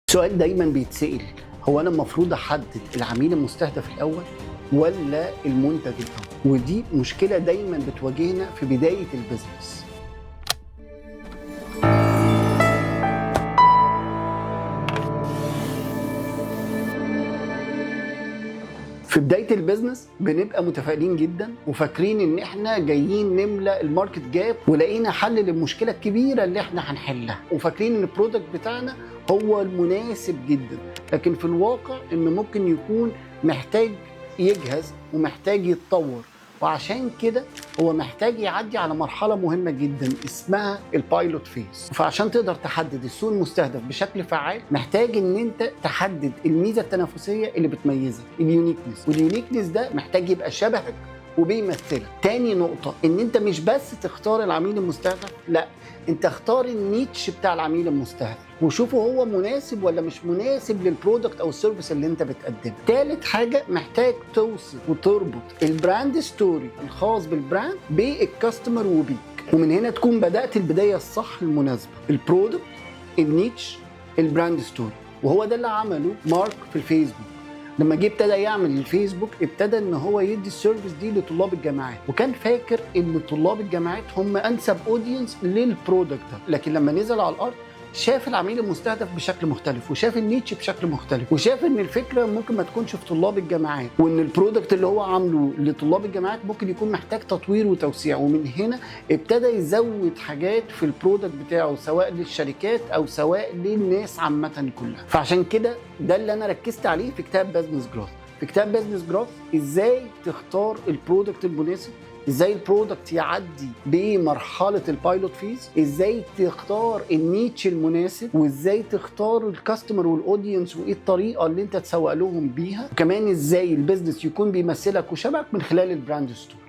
سؤال دايما بيتسأل، هو انا المفروض احدد العميل المستهدف الاول ولا المنتج الاول؟ ودي مشكله دايما بتواجهنا في بدايه البيزنس. في بدايه البيزنس بنبقى متفائلين جدا وفاكرين ان احنا جايين نملى الماركت جاب ولقينا حل للمشكله الكبيره اللي احنا هنحلها، وفاكرين ان البرودكت بتاعنا هو المناسب جدا، لكن في الواقع انه ممكن يكون محتاج يجهز ومحتاج يتطور، وعشان كده هو محتاج يعدي على مرحله مهمه جدا اسمها البايلوت فيز. فعشان تقدر تحدد السوق المستهدف بشكل فعال محتاج ان انت تحدد الميزه التنافسيه اللي بتميزك، اليونيكنس، واليونيكنس ده محتاج يبقى شبهك وبيمثلك. تاني نقطة، ان انت مش بس تختار العميل المستهدف، لا، انت اختار النيتش بتاع العميل المستهدف وشوفه هو مناسب ولا مش مناسب للبرودكت او السيرفيس اللي انت بتقدمه. تالت حاجة، محتاج توصل وتربط البراند ستوري الخاص بالبراند بالكاستمر وبيك، ومن هنا تكون بدأت البداية الصح المناسبة: البرودكت، النيتش، البراند ستوري. وهو ده اللي عمله مارك في الفيسبوك. لما جه ابتدى يعمل الفيسبوك ابتدى ان هو يدي السيرفيس دي لطلاب الجامعات، وكان فاكر ان طلاب الجامعات هم انسب اودينس للبرودكت ده، لكن لما نزل على الارض شاف العميل المستهدف بشكل مختلف، وشاف النيتش بشكل مختلف، وشاف ان الفكره ممكن ما تكونش في طلاب الجامعات، وان البرودكت اللي هو عامله لطلاب الجامعات ممكن يكون محتاج تطوير وتوسيع. ومن هنا ابتدى يزود حاجات في البرودكت بتاعه سواء للشركات او سواء للناس عامه كلها. فعشان كده ده اللي انا ركزت عليه في كتاب بزنس جروث. في كتاب بزنس جروث ازاي تختار البرودكت المناسب، ازاي البرودكت يعدي بمرحله البايلوت فيز، ازاي تختار النيتش المناسب، وازاي تختار الكاستمر والاودينس وايه الطريقه اللي انت تسوق لهم بيها، وكمان ازاي البيزنس يكون بيمثلك وشبهك من خلال البراند ستور.